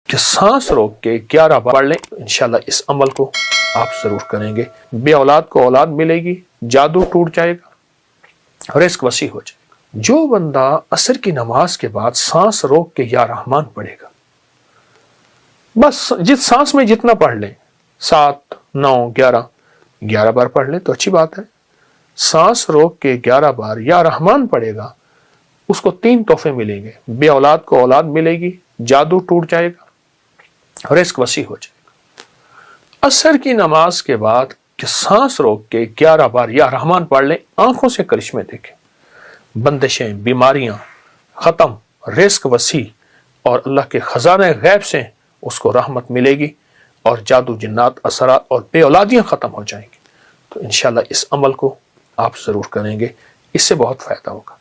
کہ سانس روک کے 11 بار پڑھ لیں، انشاءاللہ اس عمل کو آپ ضرور کریں گے۔ بے اولاد کو اولاد ملے گی، جادو ٹوٹ جائے گا، رزق وسیع ہو جائے گا۔ جو بندہ عصر کی نماز کے بعد سانس روک کے یا رحمان پڑھے گا، بس جس سانس میں جتنا پڑھ لیں، 7 9 11 بار پڑھ لیں تو اچھی بات ہے۔ سانس روک کے 11 بار یا رحمان پڑھے گا، اس کو 3 تحفے ملیں گے۔ بے اولاد کو اولاد ملے گی، جادو ٹوٹ جائے گا، رزق وسیع ہو جائے گا۔ عصر کی نماز کے بعد کہ سانس روک کے 11 بار یا رحمان پڑھ لیں، آنکھوں سے کرشمے دیکھیں، بندشیں، بیماریاں ختم، رزق وسیع، اور اللہ کے خزانہ غیب سے اس کو رحمت ملے گی، اور جادو جنات اثرات اور بے اولادیاں ختم ہو جائیں گی۔ تو انشاءاللہ اس عمل کو آپ ضرور کریں گے، اس سے بہت فائدہ ہوگا۔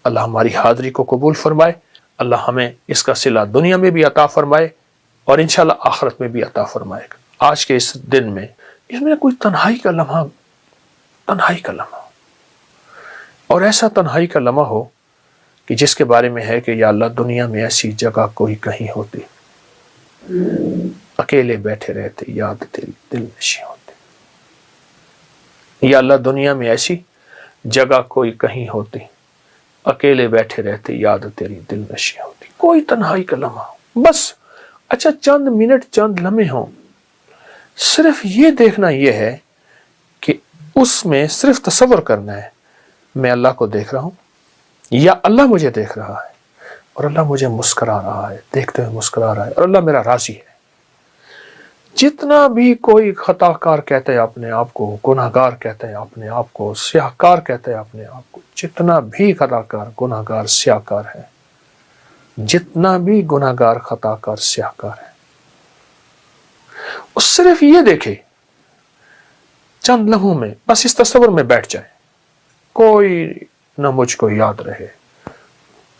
اللہ ہماری حاضری کو قبول فرمائے، اللہ ہمیں اس کا صلہ دنیا میں بھی عطا فرمائے اور انشاءاللہ آخرت میں بھی عطا فرمائے گا۔ آج کے اس دن میں اس میں کوئی تنہائی کا لمحہ اور ایسا تنہائی کا لمحہ ہو کہ جس کے بارے میں ہے کہ یا اللہ دنیا میں ایسی جگہ کوئی کہیں ہوتی، اکیلے بیٹھے رہتے، یاد دل نشیں ہوتے۔ یا اللہ دنیا میں ایسی جگہ کوئی کہیں ہوتی، اکیلے بیٹھے رہتے، یاد تیری دل نشیں ہوتی۔ کوئی تنہائی کا لمحہ، بس اچھا چند منٹ چند لمحے ہوں، صرف یہ دیکھنا یہ ہے کہ اس میں صرف تصور کرنا ہے میں اللہ کو دیکھ رہا ہوں، یا اللہ مجھے دیکھ رہا ہے اور اللہ مجھے مسکرا رہا ہے، دیکھتے ہوئے مسکرا رہا ہے، اور اللہ میرا راضی ہے۔ جتنا بھی کوئی خطا کار کہتا ہے اپنے آپ کو، گناہ گار کہتا ہے اپنے آپ کو، سیاہ کار کہتا ہے اپنے آپ کو، جتنا بھی خطا کار گناہ گار سیاہ کار ہے، جتنا بھی گناہ گار خطا کار سیاہ کار ہے، وہ صرف یہ دیکھے چند لمحوں میں، بس اس تصور میں بیٹھ جائے، کوئی نہ مجھ کو یاد رہے،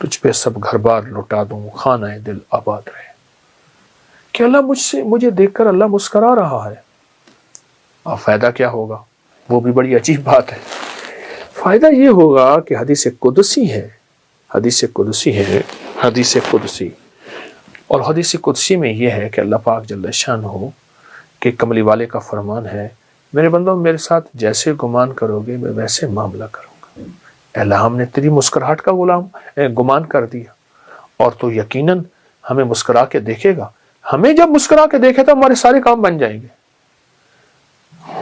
تجھ پہ سب گھر بار لٹا دوں، خانہ دل آباد رہے، کہ اللہ مجھے دیکھ کر اللہ مسکرا رہا ہے۔ اب فائدہ کیا ہوگا؟ وہ بھی بڑی عجیب بات ہے۔ فائدہ یہ ہوگا کہ حدیث قدسی ہے، اور حدیث قدسی میں یہ ہے کہ اللہ پاک جل شانہ کہ کملی والے کا فرمان ہے، میرے بندوں میرے ساتھ جیسے گمان کرو گے میں ویسے معاملہ کروں گا۔ اے اللہ ہم نے تیری مسکراہٹ کا گمان کر دیا، اور تو یقیناً ہمیں مسکرا کے دیکھے گا۔ ہمیں جب مسکرا کے دیکھے تو ہمارے سارے کام بن جائیں گے۔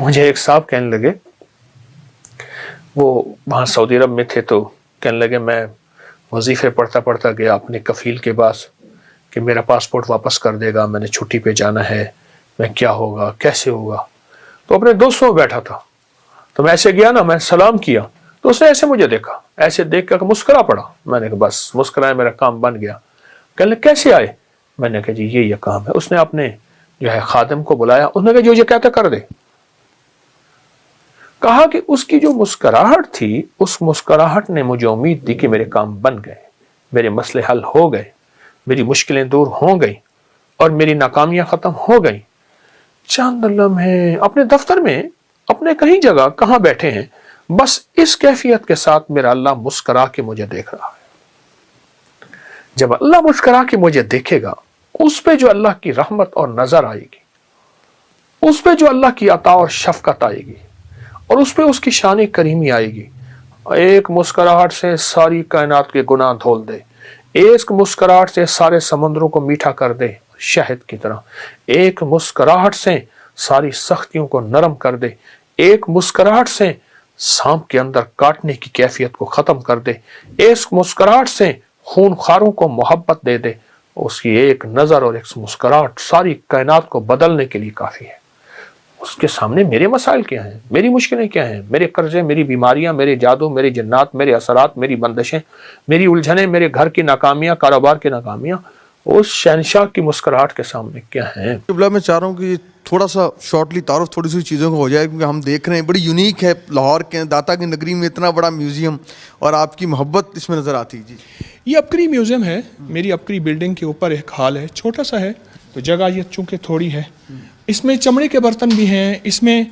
مجھے ایک صاحب کہنے لگے، وہ وہاں سعودی عرب میں تھے، تو کہنے لگے میں وظیفے پڑھتا گیا اپنے کفیل کے پاس کہ میرا پاسپورٹ واپس کر دے گا، میں نے چھٹی پہ جانا ہے، میں کیا ہوگا کیسے ہوگا۔ تو اپنے دوستوں میں بیٹھا تھا، تو میں ایسے گیا نا، میں سلام کیا تو اس نے ایسے مجھے دیکھا، ایسے دیکھ کر مسکرا پڑا۔ میں نے کہا بس مسکرایا، میرا کام بن گیا۔ کہنے لگے کیسے آئے؟ میں نے کہا جی یہ کام ہے۔ اس نے اپنے جو ہے خادم کو بلایا، اس نے کہا جو یہ کہتا کر دے۔ کہا کہ اس کی جو مسکراہٹ تھی، اس مسکراہٹ نے مجھے امید دی کہ میرے کام بن گئے، میرے مسئلے حل ہو گئے، میری مشکلیں دور ہو گئی، اور میری ناکامیاں ختم ہو گئی۔ چند لمحے اپنے دفتر میں، اپنے کہیں جگہ کہاں بیٹھے ہیں، بس اس کیفیت کے ساتھ میرا اللہ مسکرا کے مجھے دیکھ رہا ہے۔ جب اللہ مسکرا کے مجھے دیکھے گا، اس پہ جو اللہ کی رحمت اور نظر آئے گی، اس پہ جو اللہ کی عطا اور شفقت آئے گی، اور اس پہ اس کی شان کریمی آئے گی، ایک مسکراہٹ سے ساری کائنات کے گناہ دھول دے، ایک مسکراہٹ سے سارے سمندروں کو میٹھا کر دے شہد کی طرح، ایک مسکراہٹ سے ساری سختیوں کو نرم کر دے، ایک مسکراہٹ سے سانپ کے اندر کاٹنے کی کیفیت کو ختم کر دے، ایک مسکراہٹ سے خون خواروں کو محبت دے دے، اس کی ایک نظر اور ایک مسکراہٹ ساری کائنات کو بدلنے کے لیے کافی ہے۔ اس کے سامنے میرے مسائل کیا ہیں، میری مشکلیں کیا ہیں، میرے قرضے، میری بیماریاں، میرے جادو، میری جنات، میرے اثرات، میری بندشیں، میری الجھنیں، میرے گھر کی ناکامیاں، کاروبار کی ناکامیاں، اس شہنشاہ کی مسکراہٹ کے سامنے کیا ہیں۔ میں چاہ رہا ہوں کہ تھوڑا سا شارٹلی تعارف تھوڑی سی چیزوں کو ہو جائے، کیونکہ ہم دیکھ رہے ہیں بڑی یونیک ہے، لاہور کے داتا کی نگری میں اتنا بڑا میوزیم، اور آپ کی محبت اس میں نظر آتی۔ جی یہ اپکری میوزیم ہے، میری اپکری بلڈنگ کے اوپر ایک ہال ہے، چھوٹا سا ہے، تو جگہ یہ چونکہ تھوڑی ہے۔ اس میں چمڑے کے برتن بھی ہیں، اس میں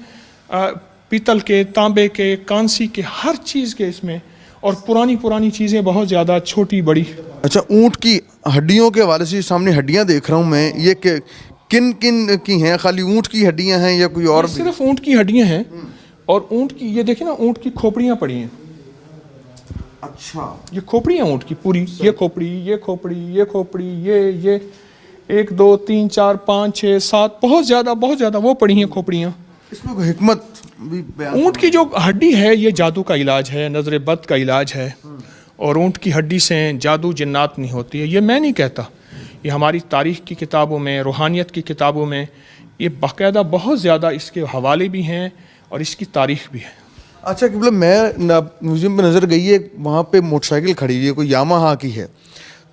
پیتل کے، تانبے کے، کانسی کے، ہر چیز کے اس میں، اور پرانی چیزیں بہت زیادہ، چھوٹی بڑی۔ اچھا، اونٹ کی हड्डियों के हवाले से सामने हड्डियां देख रहा हूँ मैं, ये किन किन की हैं? खाली ऊँट की हड्डियां हैं या कोई और ये भी? सिर्फ ऊँट की हड्डियां हैं, और ऊँट की ये देखिए ना, ऊँट की खोपड़ियाँ पड़ी हैं। अच्छा, ये खोपड़ियाँ ऊँट की पूरी, ये खोपड़ी, ये खोपड़ी, ये खोपड़ी, ये 1 2 3 4 5 6 7 बहुत ज़्यादा वो पड़ी हैं खोपड़ियाँ। इसमें कोई हिकमत भी बयान? ऊँट की जो हड्डी है ये जादू का इलाज है, नज़र बद का इलाज है, और ऊँट की हड्डी से जादू जिन्नात नहीं होती है। ये मैं नहीं कहता, ये हमारी तारीख़ की किताबों में, रूहानियत की किताबों में ये बाकायदा बहुत ज़्यादा इसके हवाले भी हैं और इसकी तारीख़ भी है। अच्छा कि मतलब मैं म्यूजियम में नज़र गई है, वहाँ पे मोटरसाइकिल खड़ी हुई है, कोई यामाहा की है,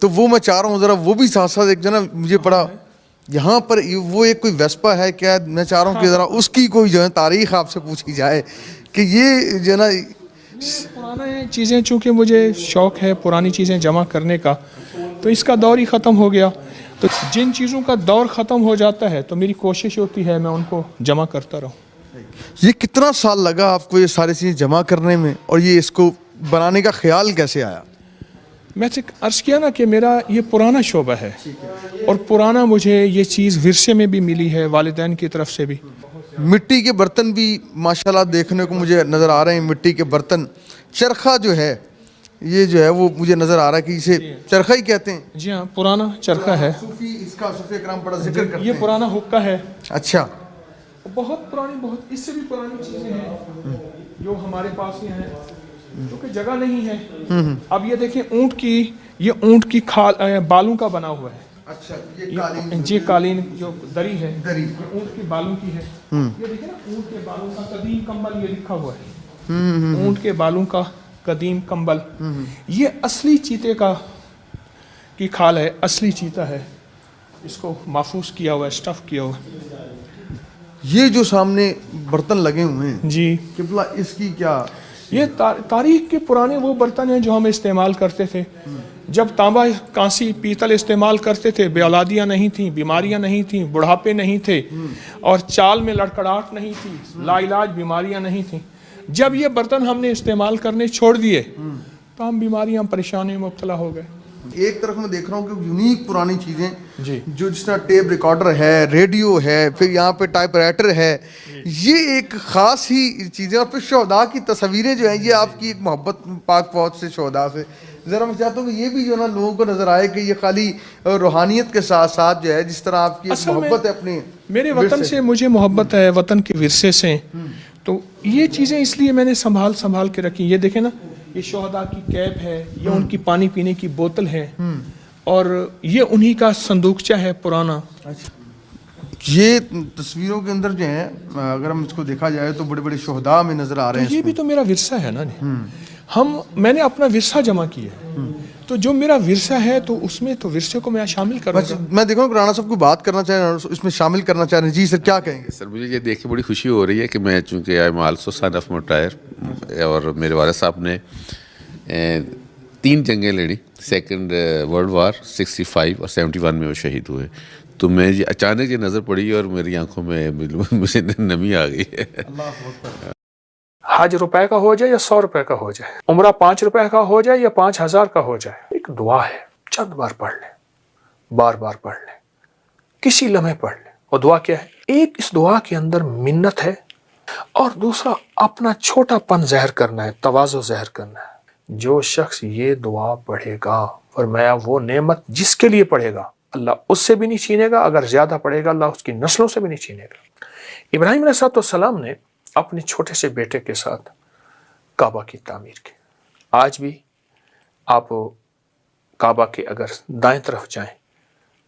तो वो मैं चाह रहा हूँ ज़रा वो भी साथ साथ एक जना मुझे पड़ा यहाँ पर वो एक कोई वेस्पा है क्या? मैं चाह रहा हूँ कि ज़रा उसकी कोई जो है तारीख़ आपसे पूछी जाए कि ये जो है ना। पुरानी चीज़ें, चूँकि मुझे शौक़ है पुरानी चीज़ें जमा करने का, तो इसका दौर ही ख़त्म हो गया। तो जिन चीज़ों का दौर ख़त्म हो जाता है तो मेरी कोशिश होती है मैं उनको जमा करता रहूँ। ये कितना साल लगा आपको ये सारी चीज़ें जमा करने में, और ये इसको बनाने का ख्याल कैसे आया? मैं से अर्ज़ किया ना कि मेरा ये पुराना शोबा है, और पुराना मुझे ये चीज़ विरसे में भी मिली है, वालिदैन की तरफ से भी। मिट्टी के बर्तन भी माशाल्लाह देखने को मुझे नज़र आ रहे हैं, मिट्टी के बर्तन। चरखा जो है ये जो है वो मुझे नज़र आ रहा है कि इसे चरखा ही कहते हैं। जी हाँ, पुराना चरखा है। सूफी इसका सूफी इकराम बड़ा जिक्र करते ये हैं। पुराना हुक्का है। अच्छा, बहुत पुरानी, बहुत इससे भी पुरानी चीज़ें हैं जो हमारे पास ये हैं, क्योंकि जगह नहीं है। अब ये देखिए ऊँट की, ये ऊँट की खाल बालों का बना हुआ है। अच्छा, ये कालीन, ये कालीन जो दरी है, दरी। ये ऊँट के बालों की है। ये देखिए ना, ऊँट के बालों का कदीम कंबल, ये लिखा हुआ है, ऊँट के बालों का कदीम कंबल। ये असली चीते का की खाल है, असली चीता है, इसको महफूज किया हुआ है, स्टफ किया हुआ है। ये जो सामने बर्तन लगे हुए हैं जी, किबला, इसकी क्या? ये तारीख के पुराने वो बर्तन हैं जो हम इस्तेमाल करते थे। जब तांबा, कांसी, पीतल इस्तेमाल करते थे, बेऔलादियाँ नहीं थी, बीमारियाँ नहीं थी, बुढ़ापे नहीं थे, और चाल में लड़खड़ाहट नहीं थी, लाइलाज बीमारियाँ नहीं थी। जब ये बर्तन हमने इस्तेमाल करने छोड़ दिए तो हम बीमारियाँ, परेशानी में मुब्तला हो गए। एक तरफ मैं देख रहा हूँ कि यूनिक पुरानी चीज़ें जी, जो जिस तरह टेप रिकॉर्डर है, रेडियो है, फिर यहाँ पे टाइपराइटर है, ये एक ख़ास ही चीज़ें। और फिर शोहदा की तस्वीरें जो हैं, ये आपकी एक मोहब्बत पाक फौज से, शोहदा से। ज़रा मैं चाहता हूँ कि ये भी जो है ना लोगों को नज़र आए कि ये खाली रूहानियत के साथ साथ जो है, जिस तरह आपकी एक मोहब्बत है अपने मेरे वतन से, मुझे मोहब्बत है वतन के विरसे से, तो ये चीज़ें इसलिए मैंने संभाल के रखी। ये देखें ना, ये शोहदा की कैप है, ये उनकी पानी पीने की बोतल है, और ये उन्हीं का संदूकचा है पुराना। ये तस्वीरों के अंदर जो है, अगर हम इसको देखा जाए तो बड़े बड़े शोहदा में नज़र आ रहे हैं। ये भी तो मेरा विरसा है ना जी। मैंने अपना विरसा जमा किया है, तो जो मेरा विरसा है तो उसमें तो विरसे को मैं शामिल करूँगा। मैं देखूँ राणा साहब को बात करना चाह रहे हैं, इसमें शामिल करना चाह रहे हैं। जी सर, क्या कहेंगे? सर, मुझे ये देख के बड़ी खुशी हो रही है कि मैं, चूँकि I am also son of मोटायर, और मेरे वाले साहब ने 3 जंगें लड़ी, सेकंड वर्ल्ड वार 65 और 71 में वो शहीद हुए। तो मैं ये अचानक ये नज़र पड़ी और मेरी आंखों में मुझे नमी आ गई है। हज रुपए का हो जाए या 100 रुपए का हो जाए, उम्रा 5 रुपए का हो जाए या 5000 का हो जाए, एक दुआ है, चंद बार पढ़ ले, बार बार पढ़ ले, किसी लम्हे पढ़ ले। और दुआ क्या है? एक इस दुआ के अंदर मिन्नत है, और दूसरा अपना छोटापन ज़हर करना है, तवाज़ु ज़हर करना है। जो शख्स ये दुआ पढ़ेगा, फरमाया वो नेमत जिसके लिए पढ़ेगा अल्लाह उससे भी नहीं छीनेगा, अगर ज़्यादा पढ़ेगा अल्लाह उसकी नस्लों से भी नहीं छीनेगा। इब्राहिम अलैहिस्सलाम ने अपने छोटे से बेटे के साथ काबा की तामीर की। आज भी आप काबा के अगर दाएं तरफ जाएं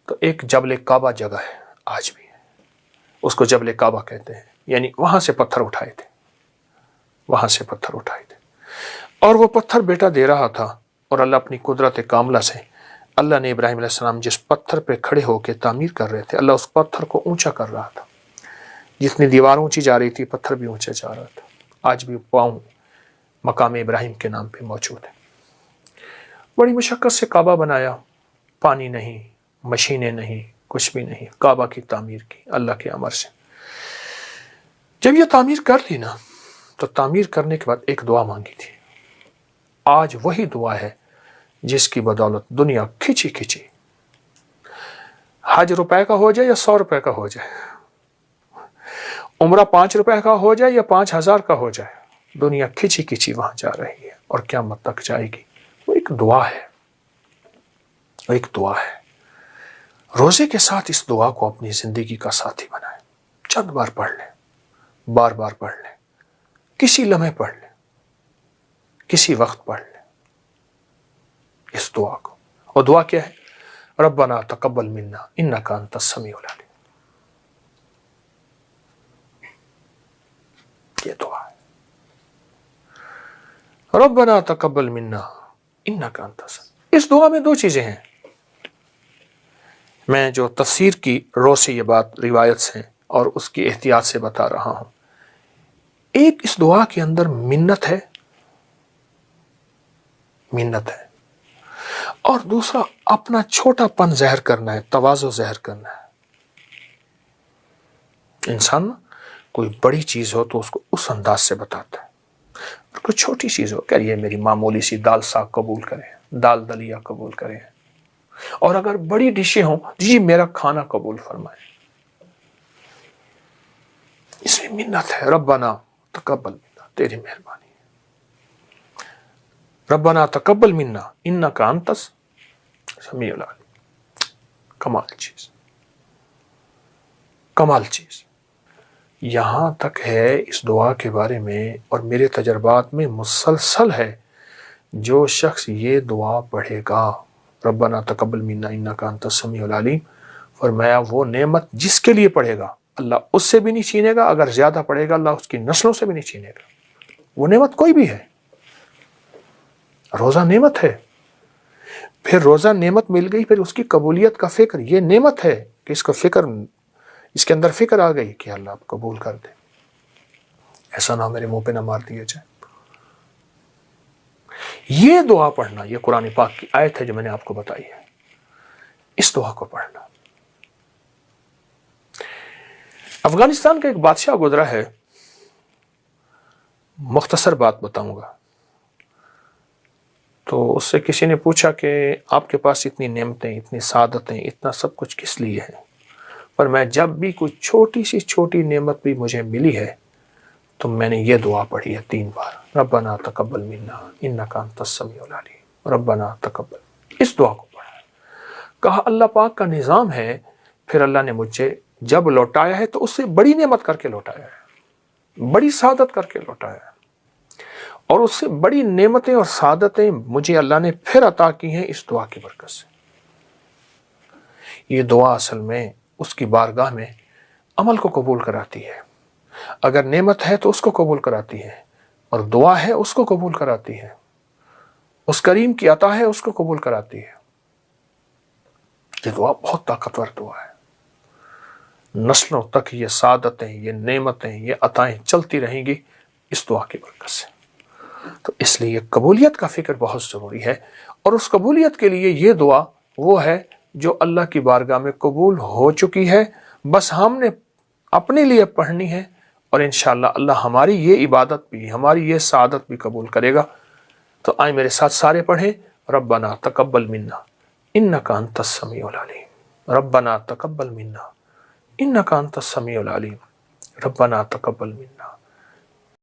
तो एक जबल काबा जगह है, आज भी है, उसको जबल काबा कहते हैं। यानी वहाँ से पत्थर उठाए थे, वहाँ से पत्थर उठाए थे, और वो पत्थर बेटा दे रहा था, और अल्लाह अपनी कुदरत कामला से, अल्लाह ने इब्राहिम अलैहिस्सलाम जिस पत्थर पे खड़े होकर तामीर कर रहे थे, अल्लाह उस पत्थर को ऊंचा कर रहा था। जितनी दीवार ऊंची जा रही थी, पत्थर भी ऊंचा जा रहा था। आज भी पाँव मकाम इब्राहिम के नाम पे मौजूद है। बड़ी मुशक्कत से काबा बनाया, पानी नहीं, मशीनें नहीं, कुछ भी नहीं, काबा की तामीर की अल्लाह के अमर से। जब ये तामीर कर ली ना, तो तामीर करने के बाद एक दुआ मांगी थी। आज वही दुआ है जिसकी बदौलत दुनिया खिंची खिंची हज रुपए का हो जाए या 100 रुपए का हो जाए, उम्रा 5 रुपए का हो जाए या 5,000 का हो जाए, दुनिया खिंची खिंची वहां जा रही है और क़यामत तक जाएगी। वो एक दुआ है, वो एक दुआ है। रोजे के साथ इस दुआ को अपनी जिंदगी का साथी बनाएं। चंद बार पढ़ लें, बार बार पढ़ लें, किसी लम्हे पढ़ लें, किसी वक्त पढ़ लें इस दुआ को। और दुआ क्या है? रब्बना तकब्बल मिन्ना इन्नका अंतस समीउल अलीम। ये दुआ है, रब्बना तकब्बल मिन्ना इन्नका अंतस। इस दुआ में दो चीजें हैं। मैं जो तफसीर की रो से ये बात रिवायत से और उसकी एहतियात से बता रहा हूं। एक, इस दुआ के अंदर मिन्नत है, मिन्नत है, और दूसरा अपना छोटापन ज़ाहिर करना है, तवाज़ु ज़ाहिर करना है। इंसान कोई बड़ी चीज़ हो तो उसको उस अंदाज से बताता है, और कोई छोटी चीज़ हो, कह ये मेरी मामूली सी दाल साग कबूल करें, दाल दलिया कबूल करें, और अगर बड़ी डिशें हों, जी मेरा खाना कबूल फरमाए। इसमें मिन्नत है। रब्बना तकब्बल मिन्ना, तेरी मेहरबानी है। रब्बना तकब्बल मिन्ना इन्नका अंतस समीउल अलीम। कमाल चीज, कमाल चीज। यहां तक है इस दुआ के बारे में, और मेरे तजर्बात में मुसलसल है, जो शख्स ये दुआ पढ़ेगा, रब्बना तकब्बल मिन्ना इन्नका अंतस समीउल अलीम, फरमाया वो नेमत जिसके लिए पढ़ेगा अल्लाह उससे भी नहीं छीनेगा, अगर ज्यादा पढ़ेगा अल्लाह उसकी नस्लों से भी नहीं छीनेगा। वो नेमत कोई भी है। रोजा नेमत है, फिर रोजा नेमत मिल गई, फिर उसकी कबूलियत का फिक्र, ये नेमत है कि इसका फिक्र, इसके अंदर फिक्र आ गई कि अल्लाह आप कबूल कर दे, ऐसा ना मेरे मुंह पे ना मार दिया जाए। ये दुआ पढ़ना, ये कुरान पाक की आयत है जो मैंने आपको बताई है, इस दुआ को पढ़ना। अफगानिस्तान का एक बादशाह गुजरा है, मुख्तसर बात बताऊंगा। तो उससे किसी ने पूछा कि आपके पास इतनी नेमतें, इतनी सादतें, इतना सब कुछ किस लिए है? पर मैं जब भी कोई छोटी सी छोटी नेमत भी मुझे मिली है तो मैंने ये दुआ पढ़ी है 3 बार, रब्बना तकब्बल मिन्ना इन्नका अंतस समीउल अलीम, रब्बना तकब्बल। इस दुआ को पढ़ा। कहा अल्लाह पाक का निज़ाम है, फिर अल्लाह ने मुझे जब लौटाया है तो उससे बड़ी नेमत करके लौटाया है, बड़ी सादत करके लौटाया है, और उससे बड़ी नेमतें और सादतें मुझे अल्लाह ने फिर अता की हैं इस दुआ की बरकत से। ये दुआ असल में उसकी बारगाह में अमल को कबूल कराती है। अगर नेमत है तो उसको कबूल कराती है, और दुआ है उसको कबूल कराती है, उस करीम की अता है उसको कबूल कराती है। ये दुआ बहुत ताकतवर दुआ है। नस्लों तक ये सादतें, ये नेमतें, ये अताएं चलती रहेंगी इस दुआ की बरकत से। तो इसलिए कबूलियत का फिक्र बहुत ज़रूरी है, और उस कबूलियत के लिए ये दुआ वो है जो अल्लाह की बारगाह में कबूल हो चुकी है, बस हमने अपने लिए पढ़नी है, और इंशाअल्लाह अल्लाह हमारी ये इबादत भी, हमारी ये सादत भी कबूल करेगा। तो आए मेरे साथ सारे पढ़ें, रब्बना तकब्बल मिन्ना इन्नका अंतस समीउल अलीम, रब्बना तकब्बल मिन्ना इन्नका अंतस समीउल अलीम, रब्बना तकब्बल मिन्ना